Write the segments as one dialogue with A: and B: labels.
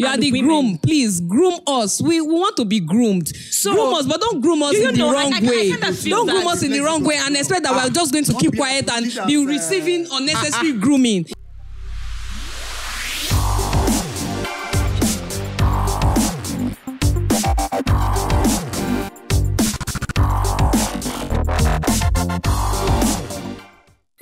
A: You are the groom. Please groom us. We want to be groomed. So, groom us, but don't groom us in the wrong way. Don't groom us in the wrong way and expect that we're just going to keep quiet and be receiving unnecessary grooming.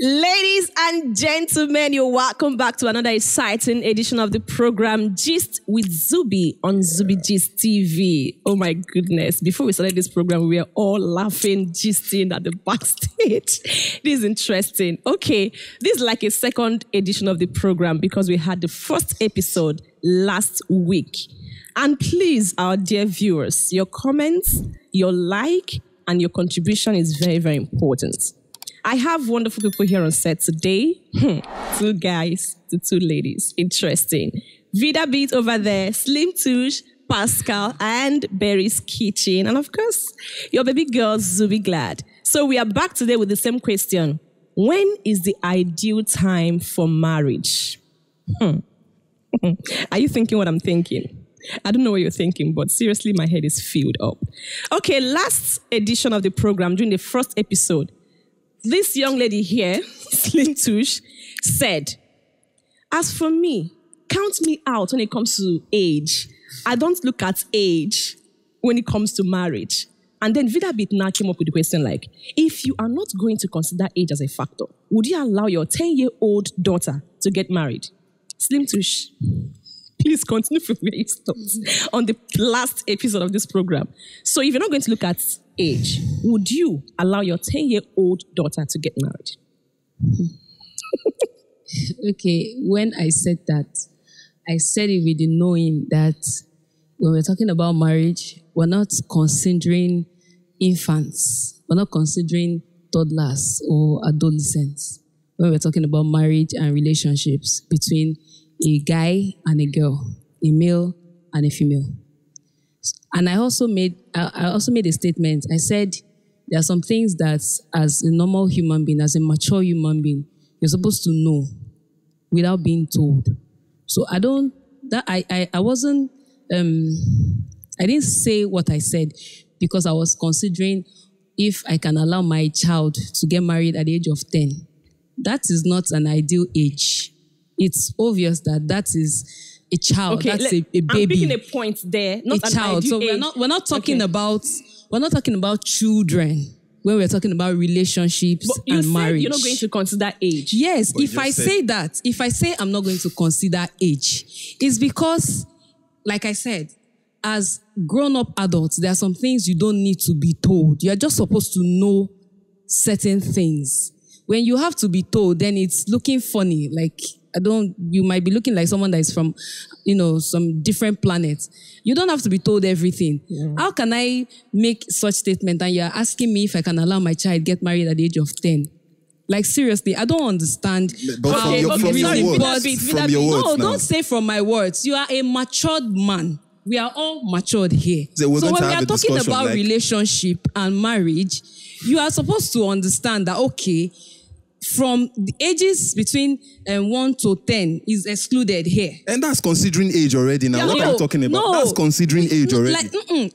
B: Ladies and gentlemen, you're welcome back to another exciting edition of the program Gist with Zubi on Zubi Gist TV. Oh my goodness. Before we started this program, we were all laughing, gisting at the backstage. This is interesting. Okay, this is like a second edition of the program because we had the first episode last week. And please, our dear viewers, your comments, your like, and your contribution is very, very important. I have wonderful people here on set today. Two guys to two ladies. Interesting. Vida Beat over there, Slim Touche, Pascal, and Berry's Kitchen. And of course, your baby girl, Zubi Glad. So we are back today with the same question. When is the ideal time for marriage? Are you thinking what I'm thinking? I don't know what you're thinking, but seriously, my head is filled up. Okay, last edition of the program, during the first episode, this young lady here, Slim Touche, said, as for me, count me out when it comes to age. I don't look at age when it comes to marriage. And then Vida Beat now came up with the question like, if you are not going to consider age as a factor, would you allow your 10-year-old daughter to get married? Slim Touche, please continue from where you stopped on the last episode of this program. So if you're not going to look at age, would you allow your 10-year-old daughter to get married?
C: Okay, when I said that, I said it with the knowing that when we're talking about marriage, we're not considering infants. We're not considering toddlers or adolescents. When we're talking about marriage and relationships between a guy and a girl, a male and a female. And I also made a statement. I said there are some things that as a normal human being, as a mature human being, you're supposed to know without being told. So I didn't say what I said because I was considering if I can allow my child to get married at the age of 10. That is not an ideal age. It's obvious that is a child.
B: Okay,
C: that's a baby.
B: I'm picking a point there, not
C: a child. So we're not talking about children when we're talking about relationships and marriage.
B: You're not going to consider age.
C: Yes, if I say I'm not going to consider age, it's because, like I said, as grown-up adults, there are some things you don't need to be told. You're just supposed to know certain things. When you have to be told, then it's looking funny. Like, you might be looking like someone that is from, some different planet. You don't have to be told everything. Yeah. How can I make such statement and you're asking me if I can allow my child get married at the age of 10? Like, seriously, I don't understand.
D: But from your words.
C: Don't say from my words. You are a matured man. We are all matured here. So when we are talking about relationship and marriage, you are supposed to understand that, okay, from the ages between 1 to 10 is excluded here.
D: And that's considering age already now. What are you talking about? That's considering age already.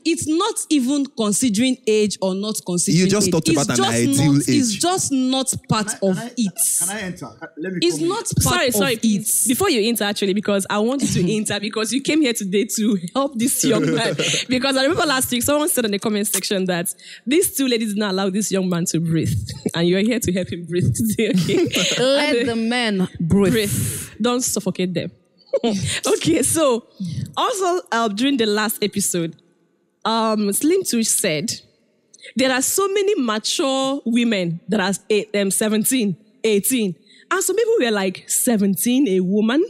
C: It's not even considering age or not considering age.
D: You just talked about an ideal age.
C: It's just not part of it.
E: Can I enter? Let me
C: It's not part of it.
B: Before you enter, actually, because I want you to enter because you came here today to help this young man. Because I remember last week, someone said in the comment section that these two ladies did not allow this young man to breathe. And you're here to help him breathe today. Okay.
C: Let the men breathe.
B: Don't suffocate them. Okay, so also during the last episode, Slim Touche said there are so many mature women that are 17, 18, and some people were like 17, a woman.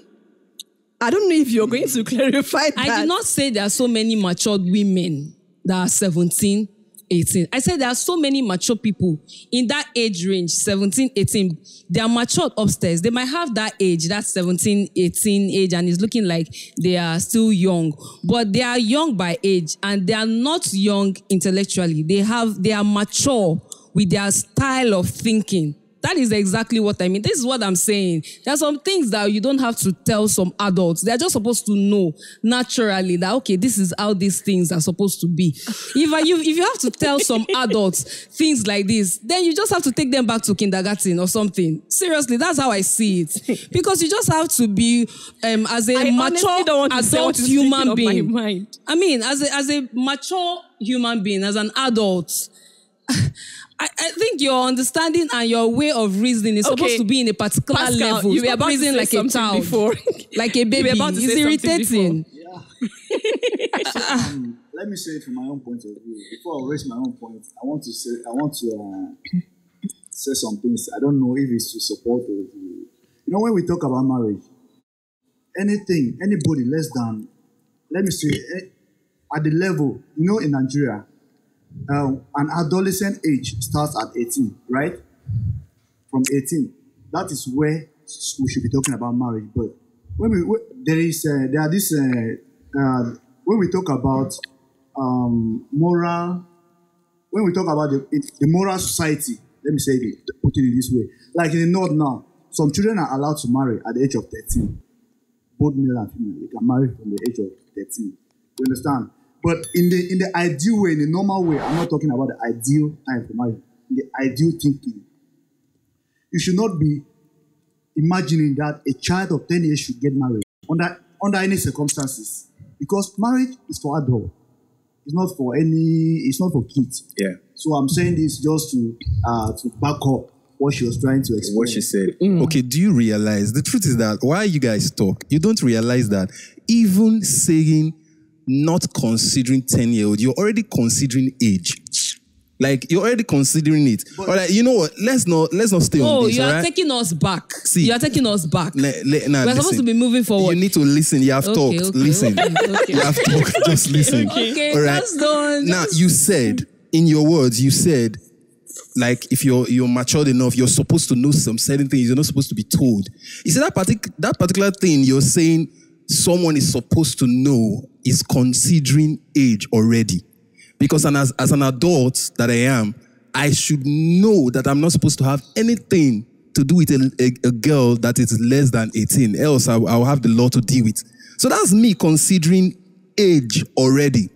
B: I don't know if you're going to clarify that.
C: I did not say there are so many matured women that are 17, 18. I said there are so many mature people in that age range, 17, 18. They are matured upstairs. They might have that age, that 17, 18 age, and it's looking like they are still young. But they are young by age, and they are not young intellectually. They are mature with their style of thinking.
A: That is exactly what I mean. This is what I'm saying. There are some things that you don't have to tell some adults. They're just supposed to know naturally that, okay, this is how these things are supposed to be. If you have to tell some adults things like this, then you just have to take them back to kindergarten or something. Seriously, that's how I see it. Because you just have to be, as a mature adult human being. I mean, as a mature human being, as an adult, I think your understanding and your way of reasoning is supposed to be in a particular level.
B: You were about to say
A: like a child, before. Like a baby. It's irritating.
E: Yeah. Let me say it from my own point of view. Before I raise my own point, I want to say some things. I don't know if it's to support or to, when we talk about marriage, anybody less than, let me say, at the level, in Nigeria, an adolescent age starts at 18, right? From 18, that is where we should be talking about marriage. But when we talk about moral, when we talk about the moral society, let me say it, put it this way. Like in the North now, some children are allowed to marry at the age of 13. Both male and female, they can marry from the age of 13. You understand? But in the ideal way, in the normal way, I'm not talking about the ideal time for marriage. In the ideal thinking, you should not be imagining that a child of 10 years should get married under any circumstances, because marriage is for adults. It's not for kids.
D: Yeah.
E: So I'm saying this just to back up what she was trying to explain.
D: What she said. Okay, do you realize, the truth is that while you guys talk, you don't realize that even saying not considering 10-year-old, you're already considering age. Like, you're already considering it. But, all right, you know what? Let's not stay on this.
A: You are taking us back.
D: See,
A: you are taking us back.
D: We're
A: supposed to be moving forward.
D: You need to listen. You have talked. Listen.
A: Okay.
D: You have talked. Just listen.
A: Okay,
D: all right. Now, you said, in your words, like, if you're matured enough, you're supposed to know some certain things. You're not supposed to be told. You see, that particular thing you're saying someone is supposed to know is considering age already. Because as an adult that I am, I should know that I'm not supposed to have anything to do with a girl that is less than 18. Else I'll have the law to deal with. So that's me considering age already.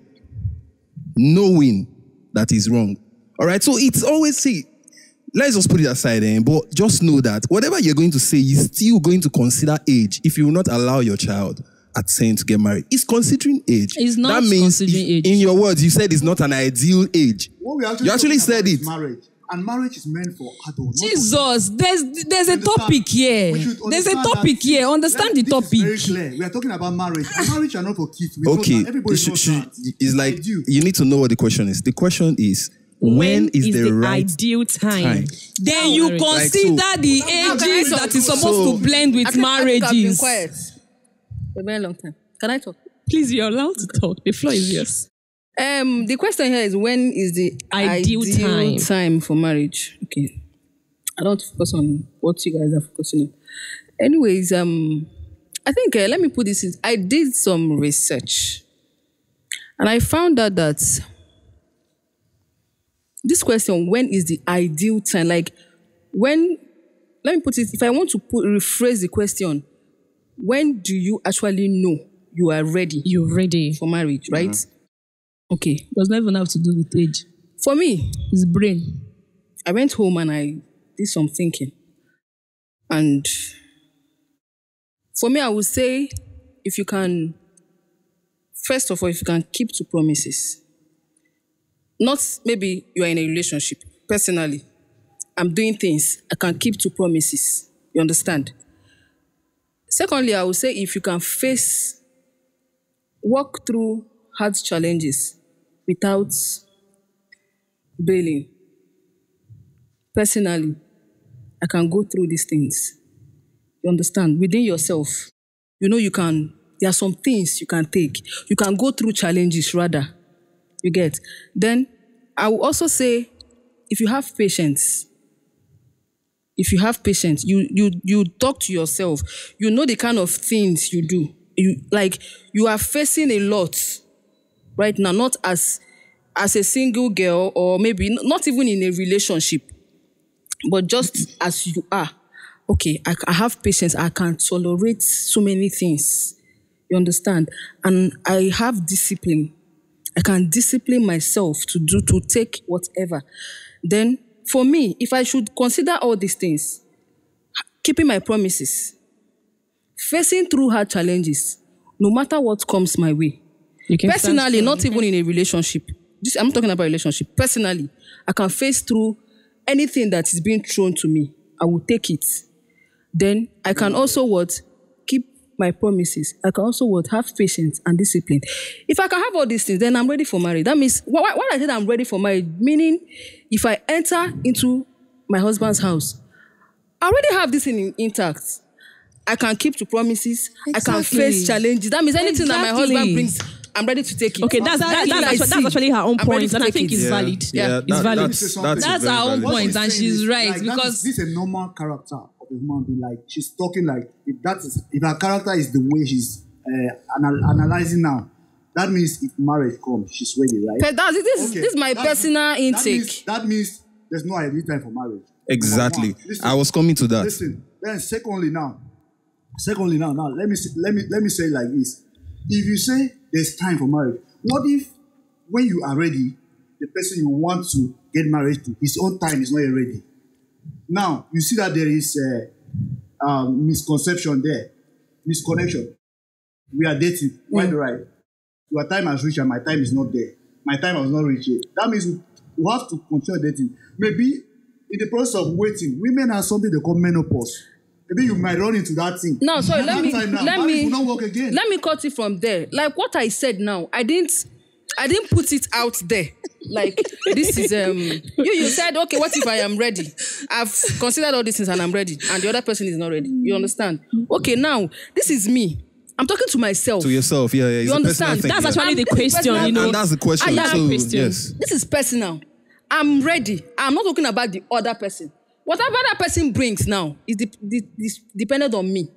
D: Knowing that is wrong. All right, so it's always, let's just put it aside, but just know that whatever you're going to say, you're still going to consider age if you will not allow your child at 10 to get married. It's considering age.
A: It's not
D: that means
A: considering age.
D: In your words, you said it's not an ideal age. You actually said it.
E: Marriage. And marriage is meant for adults.
A: Jesus, there's a topic here. There's a topic here. Understand the topic.
E: Very clear. We are talking about marriage. And marriage are not for kids.
D: Okay. It's like, you need to know what the question is. The question is, when is the right
B: ideal time?
A: Then you consider the ages that is supposed to blend with marriages.
C: I've been quiet for a very long time. Can I talk?
B: Please, you're allowed to talk. The floor is yours.
C: The question here is, when is the ideal time for marriage? Okay. I don't focus on what you guys are focusing on. Anyways, I think, let me put this in. I did some research. And I found out that this question, when is the ideal time? Like, let me put it, if I want to rephrase the question, when do you actually know you are ready?
B: You're ready
C: for marriage, right? Okay.
A: It does not even have to do with age.
C: For me,
A: it's brain.
C: I went home and I did some thinking. And for me, I would say, first of all, if you can keep to promises. Not maybe you are in a relationship. Personally, I'm doing things. I can keep to promises. You understand? Secondly, I would say, if you can walk through hard challenges without bailing. Personally, I can go through these things. You understand? Within yourself, there are some things you can take. You can go through challenges rather. You get? Then I will also say, if you have patience, you talk to yourself. You know the kind of things you do. You are facing a lot right now, not as a single girl, or maybe not even in a relationship.
F: But just as you are, okay, I have patience. I can tolerate so many things. You understand? And I have discipline. I can discipline myself to take whatever. Then, for me, if I should consider all these things, keeping my promises, facing through hard challenges, no matter what comes my way. Personally, not even in a relationship. I'm talking about a relationship. Personally, I can face through anything that is being thrown to me. I will take it. Then I can also keep my promises. I can also have patience and discipline. If I can have all these things, then I'm ready for marriage. That means, when I said I'm ready for marriage, meaning if I enter into my husband's house, I already have this intact. I can keep to promises. Exactly. I can face challenges. That means anything that my husband brings, I'm ready to take it.
B: Okay, that's actually her own point, and I think it's valid.
D: Yeah,
B: it's valid.
A: That's her own point, and she's right,
E: like,
A: because
E: this is a normal character of a human being. Like, she's talking like if her character is the way she's analyzing now, that means if marriage comes, she's ready, right?
F: This is my personal intake.
E: That means there's no ideal time for marriage.
D: Exactly. I was coming to that.
E: Listen. Then secondly now, let me say it like this. If you say there's time for marriage, what if when you are ready, the person you want to get married to, his own time is not yet ready? Now, you see that there is a misconception there, misconnection. We are dating, quite right. Your time has reached and my time is not there. My time has not reached yet. That means we have to continue dating. Maybe in the process of waiting, women have something they call menopause. Maybe you might run into that thing.
F: No, sorry, let me
E: not work again.
F: Let me cut it from there. Like what I said now, I didn't put it out there. Like this is you said, okay, what if I am ready? I've considered all these things and I'm ready, and the other person is not ready. You understand? Okay, now this is me. I'm talking to myself.
D: To yourself, yeah.
F: You understand?
B: That's actually the question, you know.
D: And that's the question. Yes.
F: This is personal. I'm ready. I'm not talking about the other person. Whatever that person brings now is dependent on me.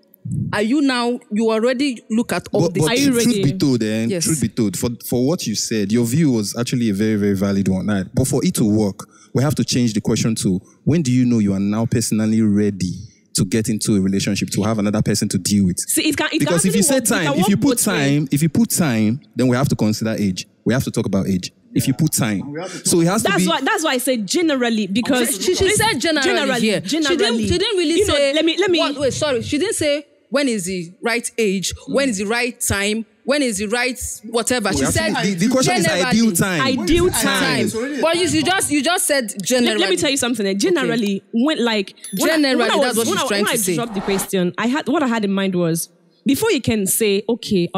F: Are you now? You already look at all this.
D: But
F: Are you ready?
D: Truth be told, yes. Truth be told, for what you said, your view was actually a very, very valid one. Right? But for it to work, we have to change the question to when do you know you are now personally ready to get into a relationship, to have another person to deal with?
B: See,
D: because if you say time, if you put time, then we have to consider age. We have to talk about age. If you put time, so it has to be.
B: That's why I said generally, because
F: she said generally here.
B: Generally,
F: she didn't really say.
B: Let me.
F: Wait, sorry. She didn't say when is the right age, when is the right time, when is the right whatever. She said
D: the question is ideal time.
B: Ideal time.
F: But you just said generally.
B: Let me tell you something. Generally, when
F: that's what she's trying to say.
B: When I dropped the question, I had in mind was before you can say, okay,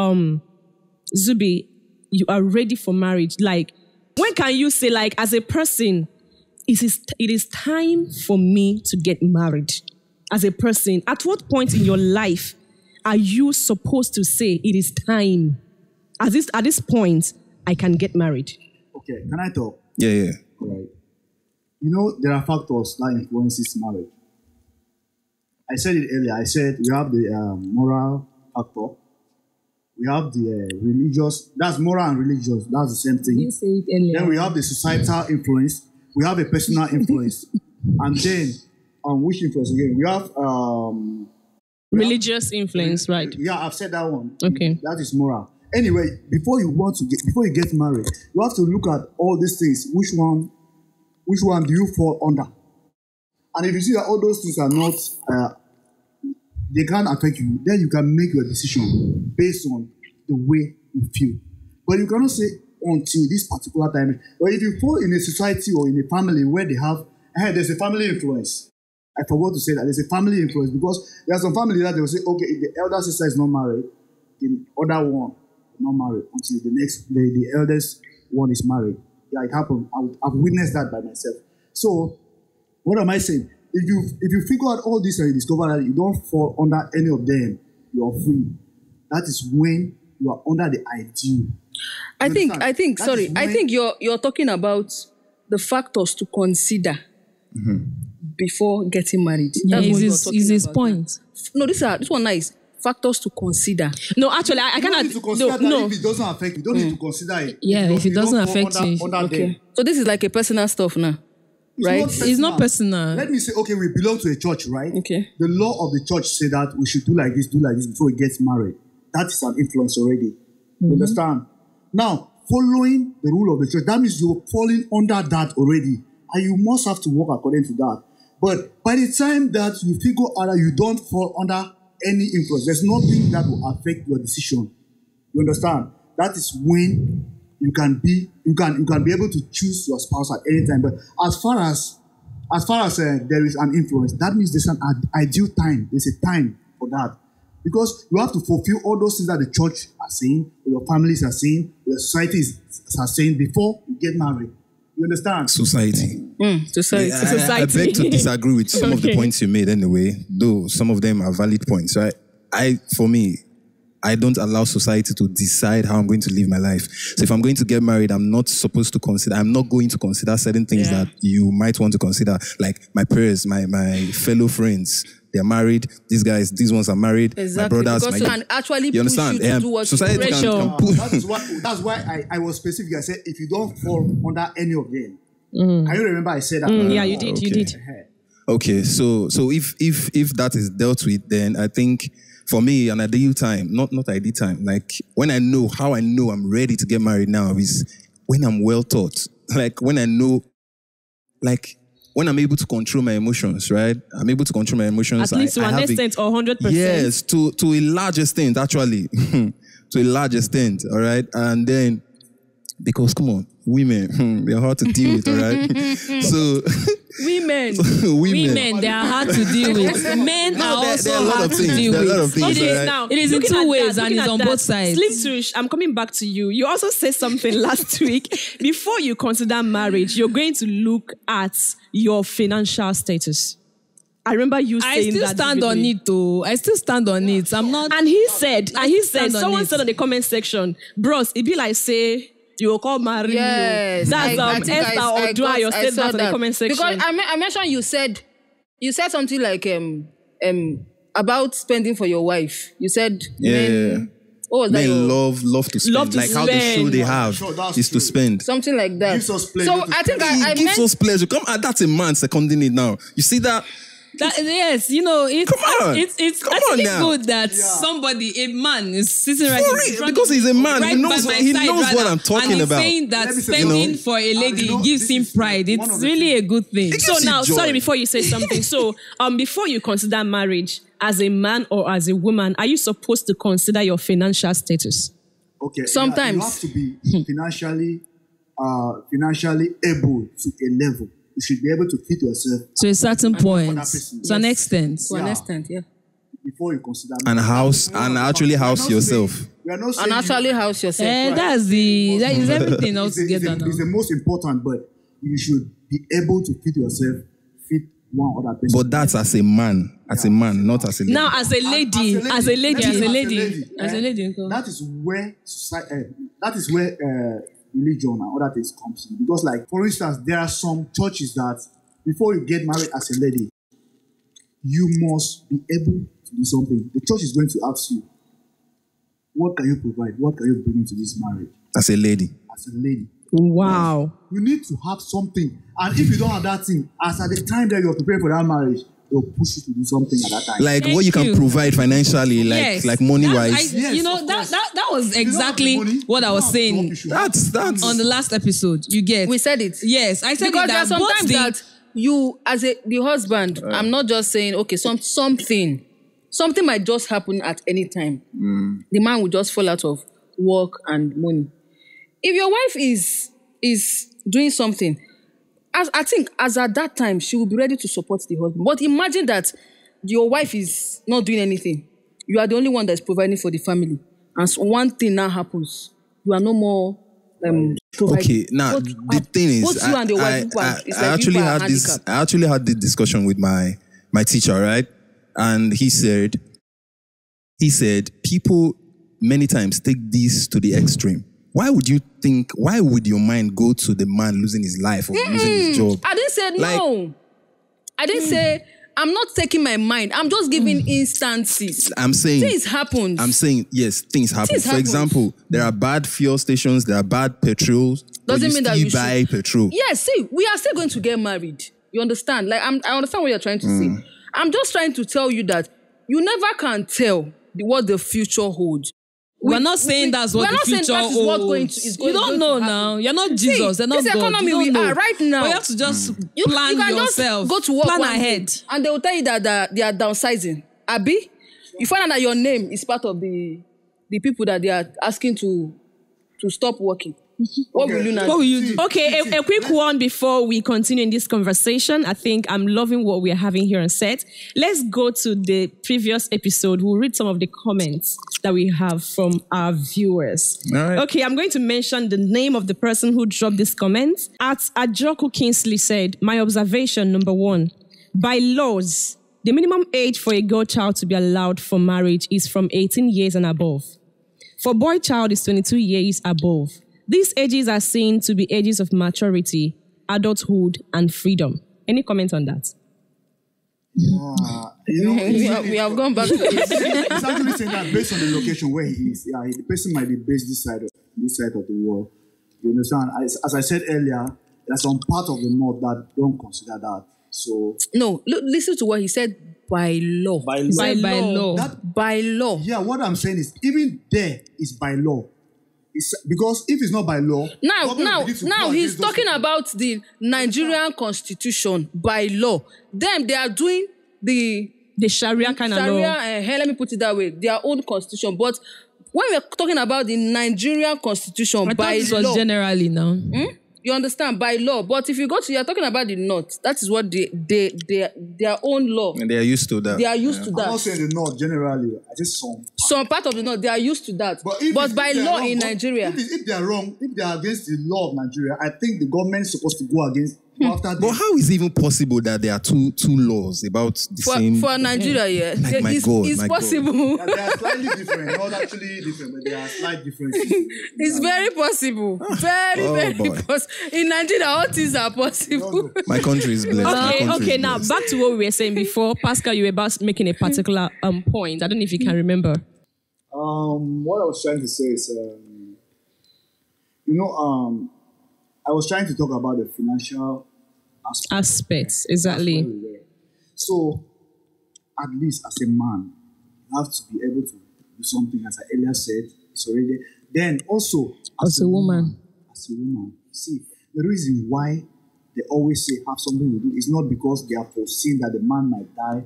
B: Zubi, you are ready for marriage. Like, when can you say, like, as a person, it is time for me to get married? As a person, at what point in your life are you supposed to say it is time? At this point, I can get married.
E: Okay, can I talk?
D: Yeah.
E: All right. You know, there are factors that influences marriage. I said it earlier. I said we have the moral factor. We have the religious. That's moral and religious. That's the same thing.
C: You say it earlier.
E: Then we have the societal influence. We have a personal influence. And then, which influence again? We have
B: religious influence, right?
E: Yeah, I've said that one.
B: Okay.
E: That is moral. Anyway, before you get married, you have to look at all these things. Which one do you fall under? And if you see that all those things are not, they can't affect you, then you can make your decision based on the way you feel. But you cannot say until this particular time. Or if you fall in a society or in a family where they have, there's a family influence. I forgot to say that there's a family influence, because there are some families that they will say, okay, if the elder sister is not married, the other one is not married until the eldest one is married. Yeah, it happened. I've witnessed that by myself. So, what am I saying? If you figure out all this and you discover that you don't fall under any of them, you are free. That is when you are under the ideal.
F: I think you're talking about the factors to consider before getting married.
C: Yeah, is his point.
F: No, this one nice. Factors to consider.
B: No, actually, I cannot.
E: No. If it doesn't affect you, don't need to consider it.
C: Yeah, if it doesn't affect you.
F: Okay. So this is like a personal stuff now. right?
A: It's not personal.
E: Let me say, okay, we belong to a church, right?
F: Okay.
E: The law of the church say that we should do like this before we get married. That is an influence already. You understand? Now, following the rule of the church, that means you're falling under that already. And you must have to work according to that. But by the time that you figure out that you don't fall under any influence, there's nothing that will affect your decision. You understand? That is when you can be able to choose your spouse at any time. But as far as there is an influence, that means there's an ideal time. There's a time for that. Because you have to fulfill all those things that the church are saying, or your families are saying, or your societies are saying before you get married. You understand?
D: Society.
F: Society.
D: I beg to disagree with some of the points you made anyway, though some of them are valid points, right? For me, I don't allow society to decide how I'm going to live my life. So if I'm going to get married, I'm not going to consider certain things that you might want to consider, like my peers, my fellow friends. They're married. These ones are married.
F: Exactly.
D: My brothers.
F: Because you can actually
D: you understand?
F: push you to do what
D: society can push.
E: That's why I was specific. I said if you don't fall under any of them. Can you remember I said that?
B: Yeah, you did.
D: Okay.
B: You did.
D: Okay, so if that is dealt with, then I think for me an ideal time, not ideal time, like when I know I'm ready to get married now is when I'm well taught. Like when I know, like when I'm able to control my emotions, right? I'm able to control my emotions.
B: At least to an extent or 100%.
D: Yes, to a large extent, actually. To a large extent, all right? And then, because come on, women, they're hard to deal with, all right? So...
A: Women, they are hard to deal with. Men are also hard to deal with.
D: There are a lot of things, right?
B: Now,
A: it is in two ways and it's on both sides.
B: Slim Tush, I'm coming back to you. You also said something last week. Before you consider marriage, you're going to look at your financial status. I remember you saying that.
A: I still stand on it though. I still stand on it. I'm not.
B: And he said, someone said on the comment section, bros, it be like say, you will call marry you.
F: Yes.
B: That's Esther or Dua, you said that in the comment section.
F: Because I mentioned you said something like about spending for your wife. You said men,
D: men love to spend.
B: Love to
D: like how the show they have is to spend.
F: Something like that.
E: Gives us pleasure.
F: So I think I
D: gives us pleasure. Come on, that's a man seconding it now. You see that?
A: Yes, you know, it's good that somebody, a man, is sitting right in front
D: because he's a man.
A: Right
D: he knows what I'm talking about.
A: And he's saying that spending for a lady gives him pride. It's really a good thing.
B: So now, sorry, before you say something. So, before you consider marriage, as a man or as a woman, are you supposed to consider your financial status?
E: Okay.
F: Sometimes.
E: You have to be financially able to a level. You should be able to feed yourself
A: to a certain point, to an extent.
F: To an extent, yeah.
E: Before you consider
D: actually house yourself.
F: And actually house yourself.
A: That is everything else together.
E: It's the most important, but you should be able to feed yourself, feed one other person.
D: But that's as a man, not as a lady.
B: Now, as a lady.
E: That is where religion and other things comes in. Because, like, for instance, there are some churches that before you get married as a lady, you must be able to do something. The church is going to ask you, what can you provide? What can you bring into this marriage?
D: As a lady.
E: As a lady.
B: Wow.
E: You need to have something. And if you don't have that thing, as at the time that you're preparing for that marriage, they'll push you to do something at that time.
D: Like what you can provide financially, like money-wise.
A: That was exactly what I was saying.
D: That's
A: on the last episode. You get.
F: We said it.
A: Yes, I said
F: because
A: it. Because
F: sometimes that you, as the husband, I'm not just saying, okay, something might just happen at any time. The man will just fall out of work and money. If your wife is doing something, I think as at that time, she will be ready to support the husband. But imagine that your wife is not doing anything. You are the only one that's providing for the family. And so one thing now happens. You are no more providing.
D: Okay, now the thing is, I actually had this discussion with my teacher, right? And he said people many times take this to the extreme. Why would your mind go to the man losing his life or losing his job?
F: I didn't say no. I didn't say I'm not taking my mind. I'm just giving instances.
D: I'm saying
F: things happen.
D: I'm saying yes, things happen.
F: Things
D: For
F: happen.
D: example, there are bad fuel stations, there are bad petrols.
F: Doesn't mean that you
D: buy
F: should
D: petrol.
F: Yes, see, we are still going to get married. You understand? Like I understand what you're trying to say. I'm just trying to tell you that you never can tell what the future holds.
A: We're not saying that's what the future holds. You don't know now. You're not Jesus. You're not
F: this
A: God.
F: economy we are right now.
A: But you have to just plan
F: you can
A: yourself.
F: Just go to work
A: plan
F: one
A: ahead.
F: day, and they will tell you that they are downsizing. Abi, you find out that your name is part of the people that they are asking to stop working. What will you now?
A: What will you do?
B: Okay, a quick one before we continue in this conversation. I think I'm loving what we're having here on set. Let's go to the previous episode. We'll read some of the comments that we have from our viewers.
D: All right.
B: Okay, I'm going to mention the name of the person who dropped this comment. At Ajoku Kingsley said, my observation, number 1, by laws, the minimum age for a girl child to be allowed for marriage is from 18 years and above. For boy child is 22 years above. These ages are seen to be ages of maturity, adulthood, and freedom. Any comment on that?
F: We have gone back to this.
E: It's actually saying that based on the location where he is, the person might be based this side of the world. You understand? As I said earlier, there's some part of the north that don't consider that. So
F: no, listen to what he said. By law.
E: By law.
A: By law.
F: By law.
E: Yeah, what I'm saying is even there is by law. It's, because if it's not by law,
F: now he's talking about the Nigerian constitution by law. Them, they are doing the
B: Sharia kind of law.
F: Let me put it that way. Their own constitution. But when we're talking about the Nigerian constitution by law,
A: was generally now.
F: You understand? By law. But if you're talking about the North, that is what their own law.
D: And they are used to that.
F: They are used to that.
E: I'm not saying the North generally. I just
F: some part of the North, they are used to that. But by law in Nigeria.
E: If they are wrong, if they are against the law of Nigeria, I think the government is supposed to go against.
D: But how is it even possible that there are two laws about the same?
F: For Nigeria, yeah.
D: Like, my God,
F: it's possible.
E: Yeah, they are slightly different. Not actually different, but there are slight differences.
F: It's very possible. Very possible. In Nigeria, all things are possible.
D: My country is blessed.
B: Okay. Now back to what we were saying before. Pascal, you were about making a particular point. I don't know if you can remember.
E: What I was trying to say is, I was trying to talk about the financial
B: aspects. Exactly.
E: So, at least as a man, you have to be able to do something, as I earlier said. It's already. Then also,
A: as a woman.
E: See, the reason why they always say have something to do is not because they are foreseen that the man might die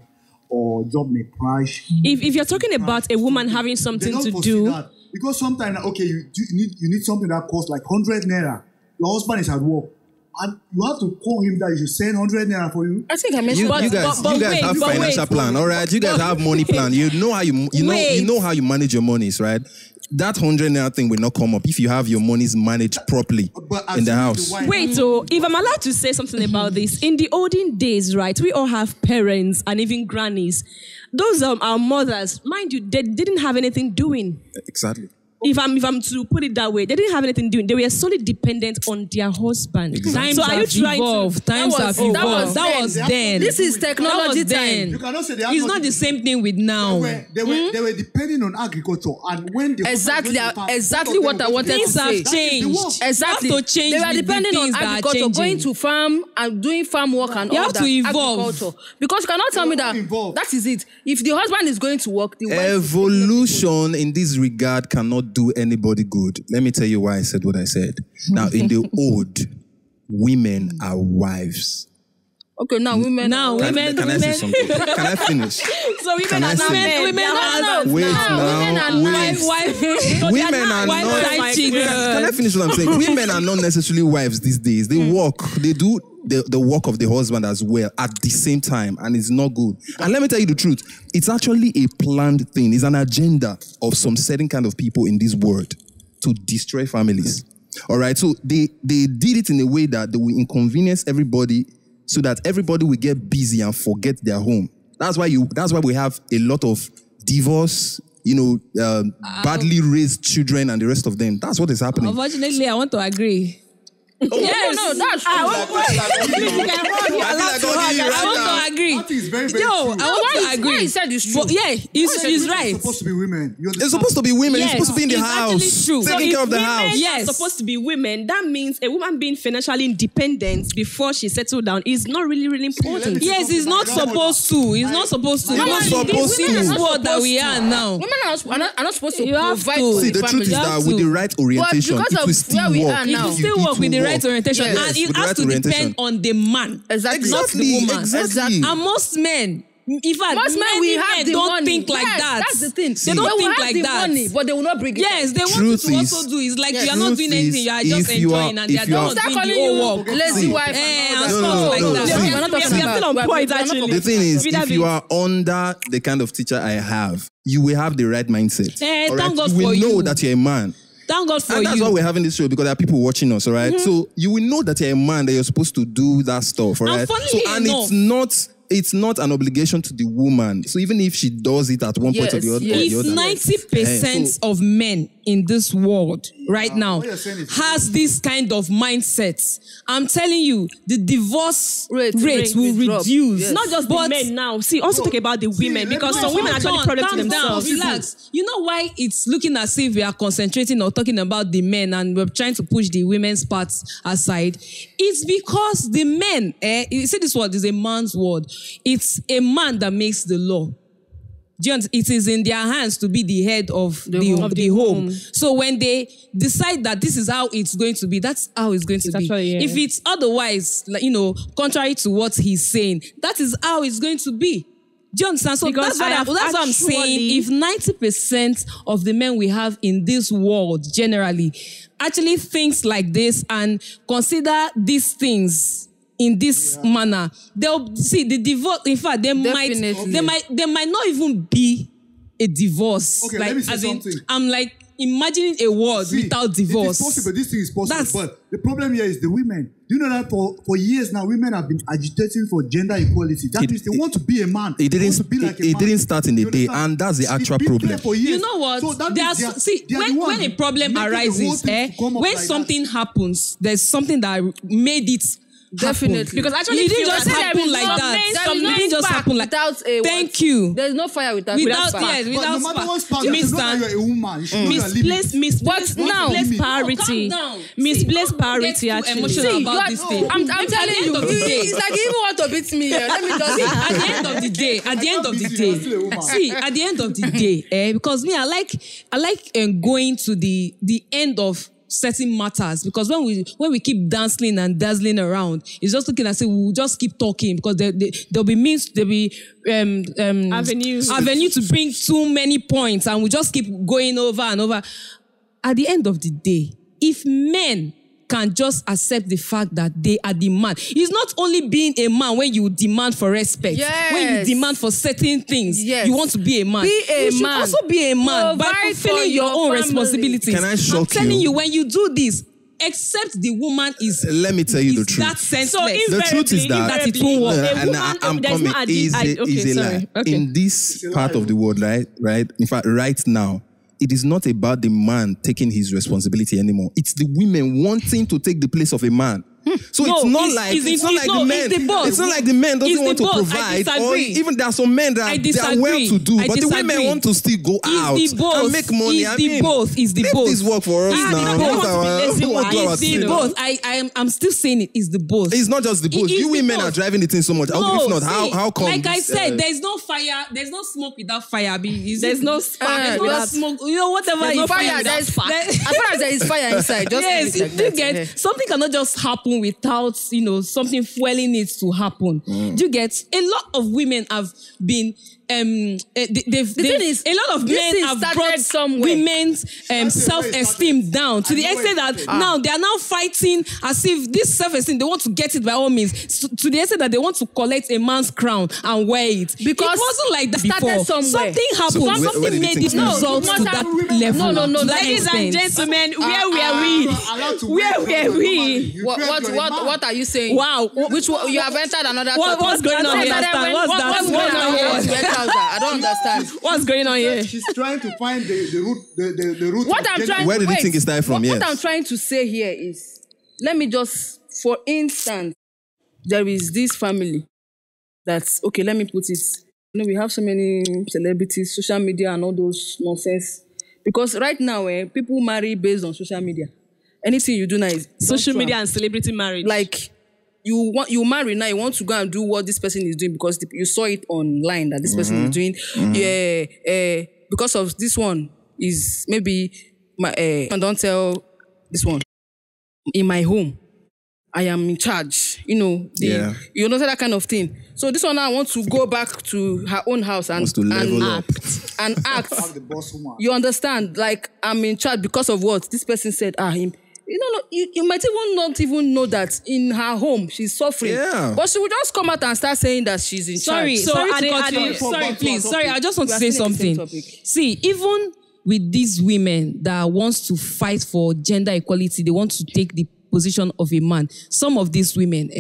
E: or job may crash.
B: If you're talking about a woman having something to do,
E: that. Because sometimes, you need something that costs like 100 naira. Your husband is at work. And you have to call him that you should send 100 naira for you.
F: I think I mentioned
D: you guys have financial plan, all right? You guys have money plan. You know how you know how you manage your monies, right? That 100 naira thing will not come up if you have your monies managed properly in the house.
B: Wait, so if I'm allowed to say something about this, in the olden days, right, we all have parents and even grannies. Those our mothers, mind you, they didn't have anything doing.
D: Exactly.
B: If I'm to put it that way, they didn't have anything doing. They were solely dependent on their husband.
A: Exactly. Times have evolved. That was then.
F: This is technology time.
E: You cannot say
A: it's not the same thing with now.
E: They were depending on agriculture, and when they
F: exactly what I wanted to say.
A: Things have changed.
F: Exactly.
A: You have to change.
F: They were depending on agriculture, going to farm and doing farm work and all that.
A: You have to evolve.
F: Agriculture. Because you cannot tell me that is it. If the husband is going to work, the wife
D: evolution in this regard cannot do anybody good. Let me tell you why I said what I said. Now, in the old, women are wives.
F: Okay, now women.
D: Can I say something? Can I finish?
B: So women are not men.
D: Women are not. Can I finish what I'm saying? Women are not necessarily wives these days. They work. They do the work of the husband as well at the same time, and it's not good. And let me tell you the truth. It's actually a planned thing. It's an agenda of some certain kind of people in this world to destroy families. All right? So they did it in a way that they will inconvenience everybody so that everybody will get busy and forget their home. That's why we have a lot of divorce, badly raised children and the rest of them. That's what is happening.
A: Unfortunately, I want to agree.
F: Yes. No, that's true.
A: I want to agree. Yo, I want to agree.
F: Why you said it's true?
A: But yeah, he's right.
E: It's supposed to be women.
D: It's supposed to be women. It's
A: Yes,
D: supposed to be in the
A: it's
D: house,
A: actually true.
D: taking care of the
B: women
D: house.
A: Yes.
B: are supposed to be women. That means a woman being financially independent before she settles down is not really, really important.
A: Yes, he's not supposed to. He's not supposed to.
D: He's not supposed to.
A: In this world that we are now.
F: Women are not supposed to
A: You have
F: provide
A: to.
F: for
D: See, the
F: family.
D: truth is
A: You
D: that
A: have
D: with
A: to.
D: the right orientation,
F: because
D: it will
F: of
D: still
F: where we
D: work.
F: are
A: It
F: now.
A: will still work with the right orientation,
F: Yes,
A: and it
D: with the
A: has
D: right
A: to
D: orientation.
A: depend on the man,
F: Exactly.
A: not the woman.
D: Exactly.
A: And most men, in fact,
F: Most men
A: many
F: we have
A: men
F: the
A: don't
F: money.
A: think like
F: Yes,
A: that.
F: That's the thing.
A: They don't
F: will
A: think
F: have
A: like
F: the
A: that.
F: money, but they will not bring it.
A: Yes, they want
D: Truth
A: you to
D: is-
A: also do. It's like
F: Yes.
A: you are not
D: Truth
A: doing anything.
D: is,
A: You are just
D: if you are-
A: enjoying, and they
D: if
A: are
D: you
A: not
D: are-
F: Start
A: doing
F: calling
A: the whole
F: you
A: work.
F: lazy
D: See.
F: wife
A: Eh,
F: and all
A: and
F: that.
A: stuff
D: no,
A: like
D: no,
A: that.
D: see.
F: We're not talking
B: We are still on
F: about-
B: point,
F: we're not
B: actually.
F: talking
D: The thing is,
B: Vida
D: if you
B: Beats.
D: are under the kind of teacher I have, you will have the right mindset.
A: Eh,
D: All
A: thank
D: right?
A: God
D: You will
A: for
D: know
A: you.
D: that you're a man.
A: Thank God for
D: And that's why
A: you.
D: we're having this show, because there are people watching us, all right? So you will know that you're a man, that you're supposed to do that stuff, all
A: And
D: right?
A: funnily
D: So it's not an obligation to the woman. So even if she does it at one point or the other,
F: Yes,
A: If
F: yes.
A: 90% of men in this world right now
E: what you're saying is-
A: has this kind of mindset, I'm telling you, the divorce
F: Rate
A: will
F: will drop.
A: reduce.
F: Yes.
B: Not just the
A: But-
B: men now. See, also talk about the women, because
E: let
B: some
E: me-
B: women are actually problem to
A: calm down,
B: themselves.
A: relax. You know why it's looking as if we are concentrating or talking about the men and we're trying to push the women's parts aside? It's because the men, you see, this word is a man's word. It's a man that makes the law. Do you understand? It is in their hands to be the head of the home. So when they decide that this is how it's going to be, that's how it's going to be.
B: actually, yeah.
A: If it's otherwise, like, contrary to what he's saying, that is how it's going to be. Do you understand? So
B: Because
A: that's what I'm saying. If 90% of the men we have in this world generally actually thinks like this and consider these things in this manner, they'll see the divorce. In fact, there might not even be a divorce.
E: Okay,
A: like,
E: let me say
A: as in,
E: something.
A: I'm like imagining a world without divorce.
E: It is possible. This thing is possible.
A: That's-
E: But the problem here is the women. Do you know that for years now, women have been agitating for gender equality? That means they want to be a man.
D: It
E: They want to be like a man.
D: didn't start in a
E: You
D: day,
E: understand?
D: and that's the
E: It's
D: actual
E: been
D: problem.
E: there for years.
A: You know what?
E: So that
A: There's,
E: means
A: see,
E: they are the
A: when
E: ones
A: a problem
E: making the whole
A: arises,
E: thing to come up
A: when
E: like
A: something happens, there's something that made it
F: Definitely.
A: happen.
B: Because actually,
A: it didn't
B: feel
A: just
B: that
A: happen
B: there is
A: like
B: no
A: that.
B: men,
F: There
B: some
F: is no
A: It didn't just
F: spark
A: happen like
F: without a
A: Thank you.
F: There's no fire without
A: Without
F: spark.
A: yes,
E: But
A: without
E: no matter what
A: spark.
E: spark, you should know that you're a woman. You should know your limits.
B: Misplaced
F: now-
B: priority.
A: Calm down.
B: Misplaced
A: See, don't
B: priority,
A: get too
B: actually.
A: emotional
F: See,
A: about
F: you are-
A: this thing.
F: I'm
A: At
F: telling
A: the
F: you,
A: end of the day,
F: it's like you even want to beat me here. Let me just
A: at the end of the day, at the end of the day, see, at the end of the day, because me, I like going to the end of certain matters, because when we keep dancing and dazzling around, it's just looking as if we'll just keep talking, because there'll be avenue to bring too many points, and we just keep going over and over. At the end of the day, if men can just accept the fact that they are the man. It's not only being a man when you demand for respect.
F: Yes.
A: When you demand for certain things,
F: Yes.
A: you want to be a man.
F: Be a
A: you should
F: man.
A: also be a man by
F: Provide
A: fulfilling
F: for
A: your
F: your
A: own
F: family.
A: responsibilities.
D: Can I shock
A: I'm telling
D: you?
A: you, when you do this, except the woman is
D: Let me tell you the
A: is
D: truth.
A: that senseless.
B: So
D: The truth is that
A: it won't work.
B: a
D: and
B: woman,
D: I'm
B: there's
D: coming.
B: no
D: Is
B: okay,
D: a
B: sorry.
D: lie.
B: Okay.
D: In this part of the world, right? In fact, right now, it is not about the man taking his responsibility anymore. It's the women wanting to take the place of a man. So
A: No,
D: it's not
A: it's-
D: like
A: it's-
D: the
A: no,
D: men.
A: it's the both.
D: It's not like the men doesn't
A: It's the
D: want to
A: both. I
D: provide, or
A: disagree.
D: even there are some men that
A: I
D: they are well
A: disagree.
D: to do,
A: I
D: but the women
A: disagree.
D: want to still go out
A: It's the both.
D: and make money.
A: It's the both. It's the
D: leave
A: both.
D: this work for us
A: It's the
D: now.
A: both.
D: What our-
B: It's the
D: what our
A: It's the
D: thing.
A: both. I'm still saying it is the both.
D: It's not just the both.
A: It is
D: You
A: the
D: women
A: both.
D: are driving the thing so much. If not,
A: see,
D: how come?
A: Like I
D: this,
A: said, there's no fire, there's no smoke without fire.
B: There's no spark
A: there's no
B: without-
A: smoke. You know, whatever.
F: There's
A: you
F: no
A: find
F: fire,
A: without
F: there's
A: spark.
F: as far as there is fire inside, just
A: Yes,
F: leave it
A: you
F: like
A: get
F: that.
A: something cannot just happen without something fueling it to happen. Do you get? A lot of women have been thing is, a lot of
F: this
A: men
F: thing
A: have
F: started
A: brought
F: somewhere.
A: women's self-esteem down to the extent that now they are now fighting as if this self-esteem, they want to get it by all means, to the extent that they want to collect a man's crown and wear it.
F: Because
A: it wasn't like that
F: it started
A: before.
F: somewhere.
A: Something happened.
D: So where
A: Something
D: did it
A: made
D: take
A: it
D: place?
A: result
F: No,
A: to
F: no,
A: that
F: no,
A: level.
F: no,
A: to that
B: Ladies and
A: extent.
B: gentlemen, where were we? Where were we?
F: What are you saying?
A: Wow.
F: Which one? You have entered another topic.
A: What's going on here?
F: What's going on here? I don't understand.
B: What's going on here?
E: She's trying to find the root. The root.
F: What
E: of
F: I'm
E: gender.
F: trying
D: Where did you
F: wait,
D: think it started from?
F: What
D: Yes.
F: I'm trying to say here is let me just, for instance, there is this family that's, okay, let me put it, we have so many celebrities, social media and all those nonsense. Because right now, people marry based on social media. Anything you do now is
B: social media and celebrity marriage.
F: Like, you marry now, you want to go and do what this person is doing because you saw it online that this person is doing. Yeah, because of this one is maybe don't tell this one in my home. I am in charge, you know that kind of thing. So this one now wants to go back to her own house and act.
E: The boss woman.
F: You understand? Like, I'm in charge because of what this person said. You might even not even know that in her home she's suffering.
D: Yeah.
F: But she will just come out and start saying that she's in charge.
A: Sorry, I just want to say something. See, even with these women that wants to fight for gender equality, they want to take the position of a man. Some of these women,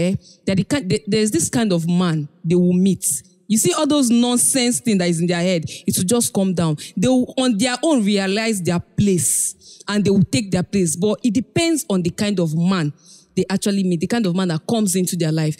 A: there's this kind of man they will meet. You see all those nonsense things that is in their head, it will just come down. They will on their own realize their place and they will take their place. But it depends on the kind of man they actually meet, the kind of man that comes into their life.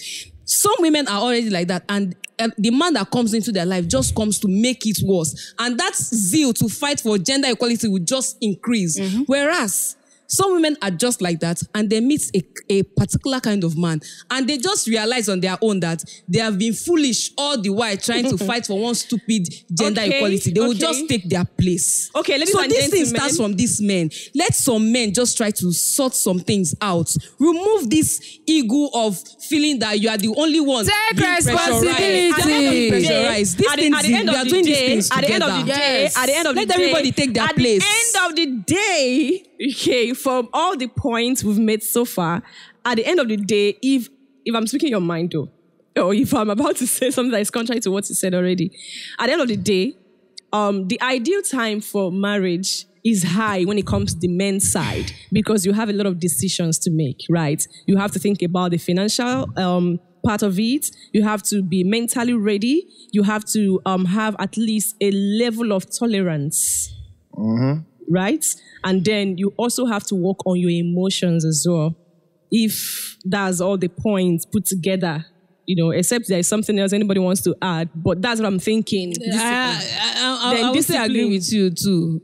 A: Some women are already like that, and the man that comes into their life just comes to make it worse. And that zeal to fight for gender equality will just increase. Whereas some women are just like that, and they meet a particular kind of man, and they just realize on their own that they have been foolish all the while trying to fight for one stupid gender equality. They will just take their place.
B: Okay,
A: so this thing starts from these men. Let some men just try to sort some things out. Remove this ego of feeling that you are the only one
C: being
A: pressurized. At the end of the day, let everybody take their place.
B: At the end of the day, okay, from all the points we've made so far, at the end of the day, if I'm speaking your mind though, or if I'm about to say something that is contrary to what you said already, at the end of the day, the ideal time for marriage is high when it comes to the men's side, because you have a lot of decisions to make, right? You have to think about the financial part of it. You have to be mentally ready. You have to have at least a level of tolerance. Right? And then you also have to work on your emotions as well. If that's all the points put together, except there is something else anybody wants to add, but that's what I'm thinking.
A: I would say I agree with you too.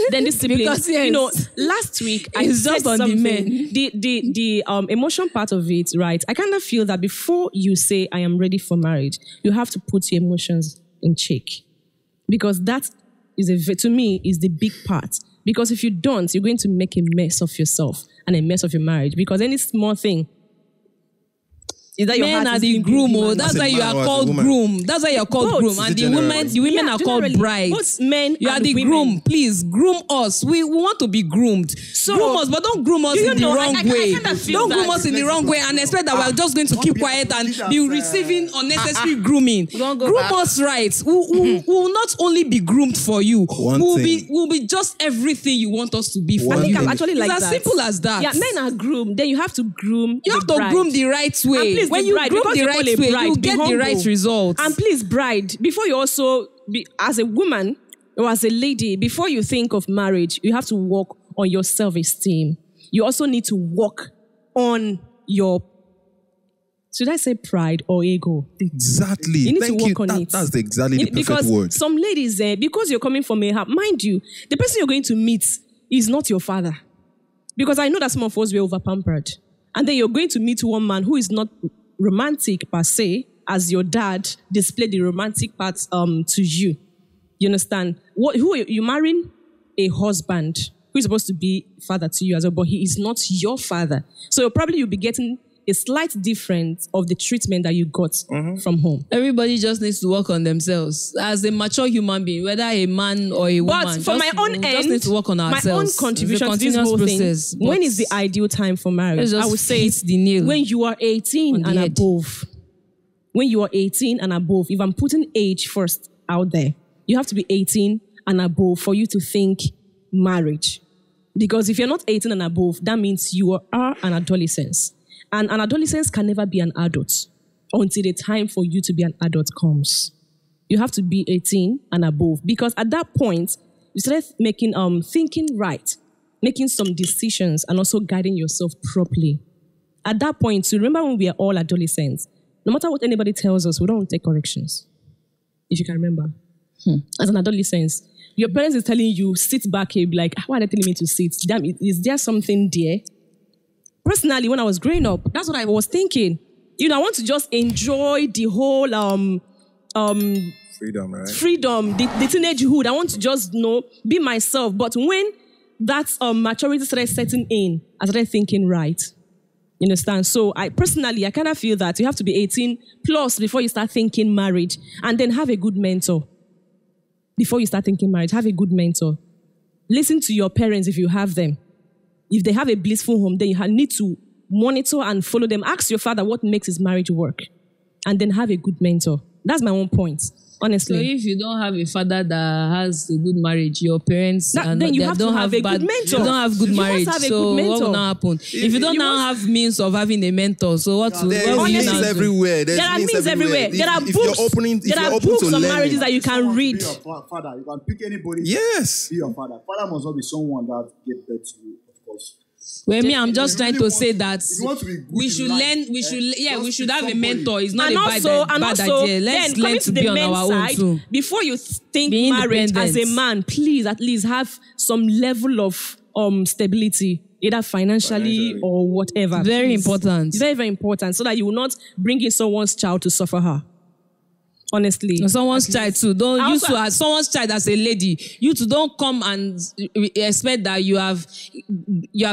B: Then discipline.
A: Because
B: last week I said
A: just on
B: something.
A: The men.
B: The emotion part of it, right? I kind of feel that before you say I am ready for marriage, you have to put your emotions in check, because that is to me is the big part. Because if you don't, you're going to make a mess of yourself and a mess of your marriage. Because any small thing, is that your
A: men
B: heart
A: are the groom. That's why you are called groom. That's why you're called groom. And the women are called brides.
B: Both men
A: you are the
B: women.
A: groom. Please groom us. We want to be groomed. So, groom us, but don't groom us in the wrong way. Don't groom us in the wrong way and expect that we're just going to keep quiet and be receiving unnecessary grooming. Groom us right. We will not only be groomed for you. We'll be just everything you want us to be for you.
B: I think I'm actually like that.
A: It's as simple as that.
B: Yeah, men are groomed. Then you have to groom.
A: You have to groom the right way. When you groom the right way, you get the right results.
B: And please, bride, before you also as a woman or as a lady, before you think of marriage, you have to work on your self-esteem. You also need to work on your, should I say pride or ego?
D: Exactly.
B: You need to work on it.
D: That's exactly the perfect word.
B: Some ladies, because you're coming from a, mind you, the person you're going to meet is not your father. Because I know that some of us were over-pampered. And then you're going to meet one man who is not romantic per se, as your dad displayed the romantic parts to you. You understand? Who are you marrying? A husband who is supposed to be father to you as well, but he is not your father. So probably you'll be getting a slight difference of the treatment that you got from home.
A: Everybody just needs to work on themselves as a mature human being, whether a man or a woman.
B: But for my own end,
A: just need to work on ourselves.
B: My own contribution to this whole process, thing. When is the ideal time for marriage? I would say
A: it's the nail
B: when you are 18 and above. When you are 18 and above, if I'm putting age first out there, you have to be 18 and above for you to think marriage. Because if you're not 18 and above, that means you are an adolescent. And an adolescent can never be an adult until the time for you to be an adult comes. You have to be 18 and above, because at that point, you start making, thinking right, making some decisions and also guiding yourself properly. at that point, to remember when we are all adolescents, no matter what anybody tells us, we don't take corrections. If you can remember. As an adolescent, your parents is telling you, sit back here, be like, why are they telling me to sit? Damn, is there something there? Personally, when I was growing up, that's what I was thinking. I want to just enjoy the whole
D: freedom, right?
B: Freedom, the teenagehood. I want to just be myself. But when that maturity started setting in, I started thinking right. You understand? So I kind of feel that you have to be 18 plus before you start thinking marriage, and then have a good mentor. Before you start thinking marriage, have a good mentor. Listen to your parents if you have them. If they have a blissful home, then you need to monitor and follow them. Ask your father what makes his marriage work, and then have a good mentor. That's my own point. Honestly.
C: So if you don't have a father that has a good marriage, your parents
B: then you have to have a good mentor.
C: You don't have good marriage. So what will now happen? If you don't now have means of having a mentor, so what will you now do?
D: Everywhere.
B: There are means everywhere. There are books. There are books on marriages that you can read.
E: Be your father. You can pick anybody.
D: Yes.
E: Be your father. Father must not be someone that get birth to you, of course.
C: Well, I'm just trying to say that
E: we should
C: learn. We should have a mentor. It's not
B: a
C: bad idea. Let's learn to be on our own too.
B: Before you think marriage as a man, please at least have some level of stability, either financially or whatever.
C: Very important.
B: Very, very important, so that you will not bring in someone's child to suffer her. Honestly,
C: someone's child too. Don't you to as someone's child as a lady. You too don't come and expect that you have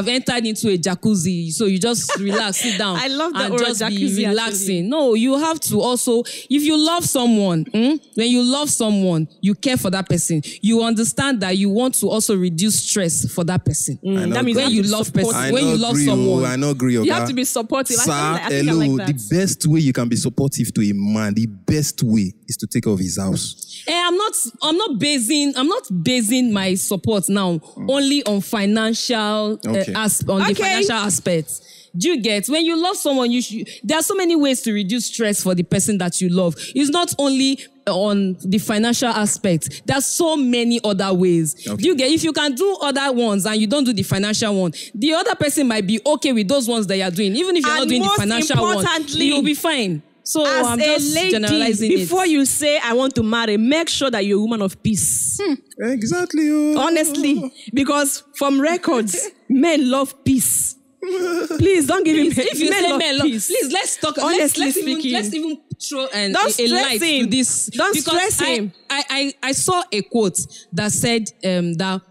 C: entered into a jacuzzi, so you just relax, sit down.
B: I love that
C: and just
B: jacuzzi,
C: be relaxing.
B: Actually.
C: No, you have to also, if you love someone, when you love someone, you care for that person. You understand that you want to also reduce stress for that person.
B: That means
C: when you love person, when you love someone,
D: I know agree.
B: You have to be supportive.
D: Sir,
B: I think I like that.
D: The best way you can be supportive to a man, the best way is to take care of his house.
C: I'm not basing my support now only on financial the financial aspects. Do you get? When you love someone, there are so many ways to reduce stress for the person that you love. It's not only on the financial aspect. There's so many other ways. Do you get? If you can do other ones and you don't do the financial one, the other person might be okay with those ones that you're doing. Even if you're not doing the financial one, you'll be fine. So
B: as
C: I'm just generalizing it.
B: Before you say I want to marry, make sure that you're a woman of peace.
D: Exactly.
B: Honestly, because from records, men love peace. Please don't give him.
C: If you
B: men
C: say
B: love
C: men love,
B: peace.
C: please let's talk.
B: Honestly
C: let's
B: speaking,
C: even throw a
B: him.
C: light to this.
B: Don't stress him.
C: I saw a quote that said that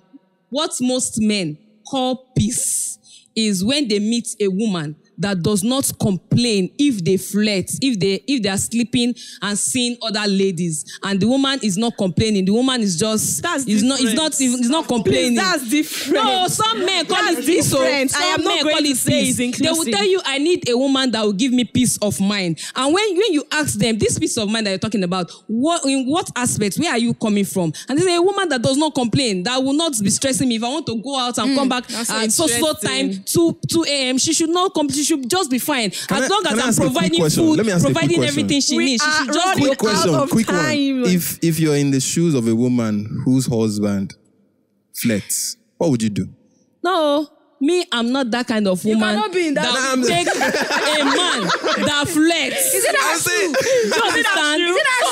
C: what most men call peace is when they meet a woman that does not complain if they flirt, if they are sleeping and seeing other ladies, and the woman is not complaining. The woman is just is not complaining.
B: That's different.
C: No, some men call it this. So
B: I am not going to say it's inclusive.
C: They will tell you, I need a woman that will give me peace of mind. And when you ask them, this peace of mind that you're talking about, in what aspects, where are you coming from? And they say, a woman that does not complain, that will not be stressing me if I want to go out and come back at so time 2 a.m. She should not complain. She should just be fine. As long as I'm providing food, providing everything she needs, she should just be
D: quick one. If you're in the shoes of a woman whose husband flirts, what would you do?
C: No, me, I'm not that kind of woman.
B: You cannot be in that.
C: That will take a man that flirts.
B: Is it that true?
C: You understand? Is it that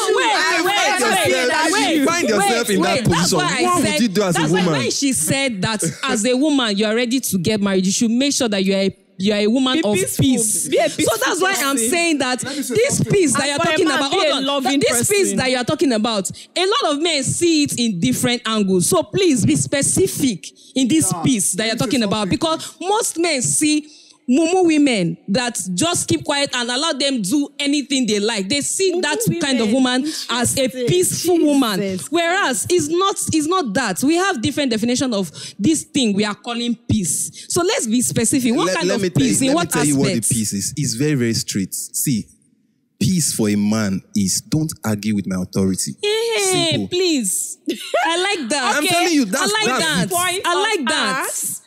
C: true?
D: Wait. Find yourself in that position. What would you do as a woman?
C: That's why when she said that as a woman, you are ready to get married, you should make sure that you are a woman of peace. So that's why I'm saying that this peace that you're talking about, this peace that you're talking about, a lot of men see it in different angles. So please be specific in this peace that you're talking about, because most men see mumu women that just keep quiet and allow them do anything they like. They see mumu that kind of woman as a peaceful woman. Whereas it's not that. We have different definition of this thing we are calling peace. So let's be specific. What kind of peace? In what aspects? Let me tell you what the
D: peace is. It's very, very straight. See, peace for a man is don't argue with my authority.
C: Hey, please. I like that.
D: I'm telling you, that's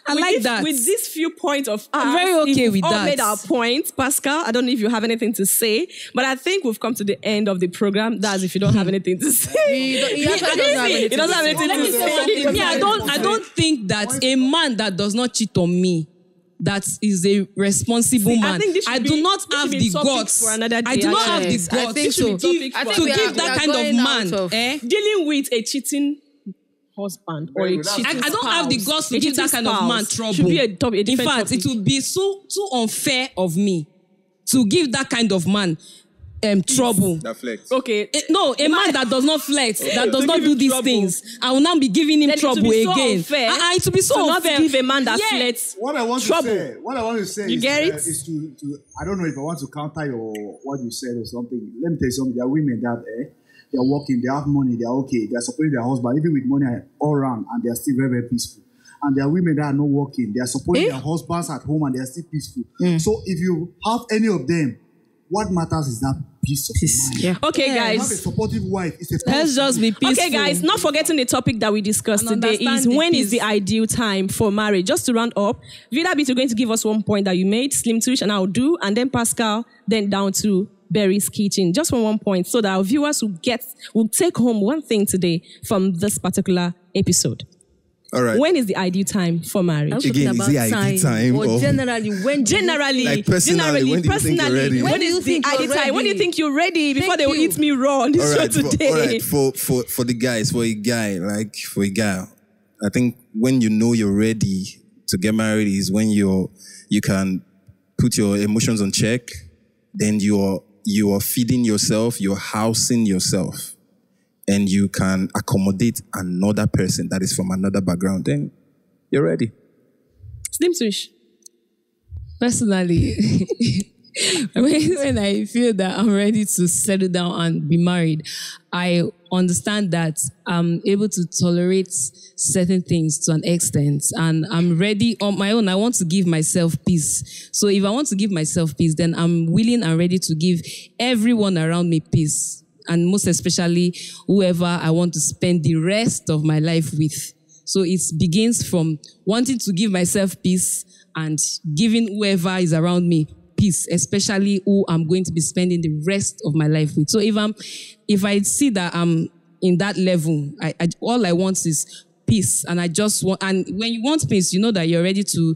C: I like that.
B: With this few points of
C: I'm very okay with that.
B: All made our point. Pascal, I don't know if you have anything to say, but I think we've come to the end of the program. That's if you don't have anything to say. He doesn't have anything to say.
C: I don't think that a man that does not cheat on me
A: that is a responsible man. I do not have the guts. I do not have the guts to give that kind of man
B: dealing with a cheating husband or a cheating
A: I don't have the guts to give that kind of man trouble.
B: Should be a
A: in fact, it would be too unfair of me to give that kind of man trouble.
D: That flex.
B: Okay.
A: A man that does not flex, that does not do these things, I will now be giving him trouble again. It will be so unfair.
B: Not give a man that flex
E: what I want to say
B: you get it?
E: Is to I don't know if I want to counter what you said or something. Let me tell you something. There are women that they are working, they have money, they are okay, they are supporting their husband, even with money all around, and they are still very, very peaceful. And there are women that are not working, they are supporting their husbands at home, and they are still peaceful. So if you have any of them, what matters is that peace of mind.
B: Yeah. Okay, guys.
E: Have a supportive wife.
A: Let's just be peaceful.
B: Okay, guys. Not forgetting the topic that we discussed today is when is the ideal time for marriage? Just to round up, Vida Beat, you're going to give us one point that you made, Slim Twitch, and I'll do, and then Pascal, then down to Berry's Kitchen. Just from one point, so that our viewers will take home one thing today from this particular episode.
D: All right.
B: When is the ideal time for marriage?
D: Again, is the ideal time?
F: Or generally, when
D: like personally, when do you think you're ready?
B: When is the ideal time? When do you think you're ready? Before they will eat me raw on this show today.
D: All right, for the guys, for a guy, I think when you know you're ready to get married is when you can put your emotions on check, then you are feeding yourself, you're housing yourself, and you can accommodate another person that is from another background, then you're ready.
B: Slim Swish.
C: Personally, when I feel that I'm ready to settle down and be married, I understand that I'm able to tolerate certain things to an extent, and I'm ready on my own. I want to give myself peace. So if I want to give myself peace, then I'm willing and ready to give everyone around me peace. And most especially whoever I want to spend the rest of my life with. So it begins from wanting to give myself peace and giving whoever is around me peace, especially who I'm going to be spending the rest of my life with. So if I see that I'm in that level, all I want is peace, and I just want. And when you want peace, you know that you're ready to,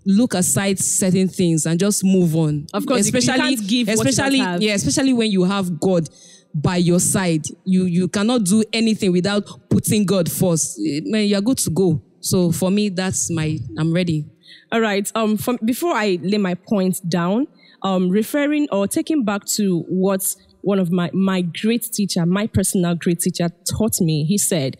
C: look aside certain things and just move on.
B: Of course,
C: especially when you have God by your side. You cannot do anything without putting God first. Man, you're good to go. So for me, I'm ready.
B: All right. Before I lay my points down, referring or taking back to what one of my great teacher, my personal great teacher taught me, he said,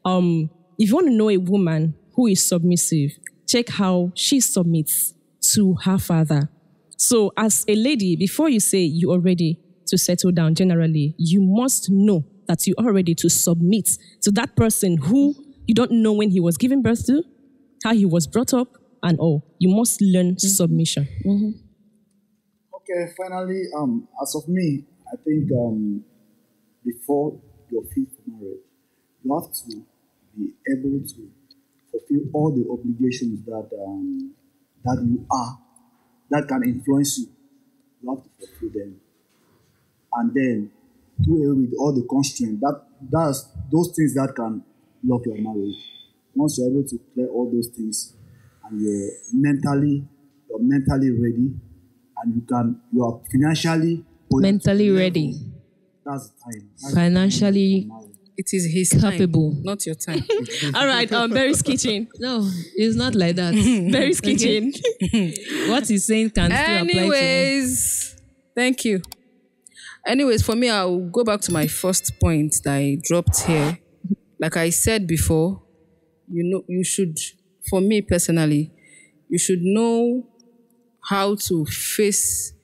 B: if you want to know a woman who is submissive, check how she submits to her father. So as a lady, before you say you are ready to settle down, generally, you must know that you are ready to submit to that person who you don't know when he was given birth to, how he was brought up, and all. You must learn submission.
E: Mm-hmm. Okay, finally, as of me, I think before you're fit for marriage, you have to be able to fulfill all the obligations that you are, that can influence you. You have to fulfill them. And then do away with all the constraints. That's those things that can block your marriage. Once you're able to clear all those things and you're mentally ready, and you are financially
C: mentally ready.
E: That's the time.
C: Financially.
F: It is his
C: capable,
F: time, not your time.
B: All right, Berry's Kitchen.
C: No, it's not like that.
B: Berry's Kitchen.
C: What he's saying can still apply to me.
F: Thank you. Anyways, for me, I'll go back to my first point that I dropped here. Like I said before, you should, for me personally, you should know how to face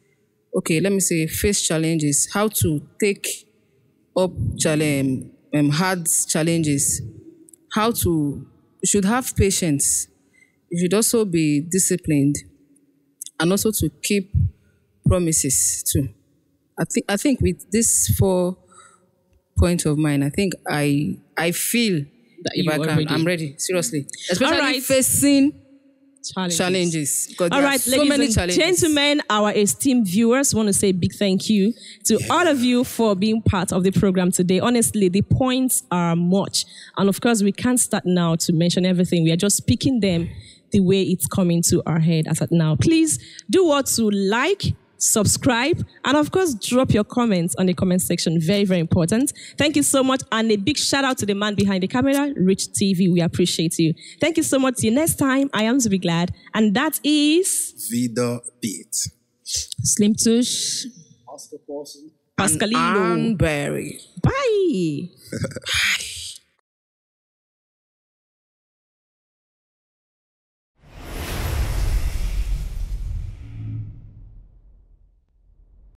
F: challenges, how to take up hard challenges, you should have patience. You should also be disciplined, and also to keep promises too. I think with this 4 points of mine, I think I feel that if I can, I'm ready. Seriously, especially facing challenges.
B: All right,
F: so many
B: ladies and gentlemen, our esteemed viewers, want to say a big thank you to all of you for being part of the program today. Honestly, the points are much. And of course, we can't start now to mention everything. We are just speaking them the way it's coming to our head as at now. Please do what to like, subscribe, and of course, drop your comments on the comment section. Very, very important. Thank you so much. And a big shout out to the man behind the camera, Rich TV. We appreciate you. Thank you so much. See you next time. I am Zubi Glad. And that is
D: Vida Beat.
C: Slim Tush.
E: Oscar Paulson.
B: Pascalino.
F: And Barry.
B: Bye.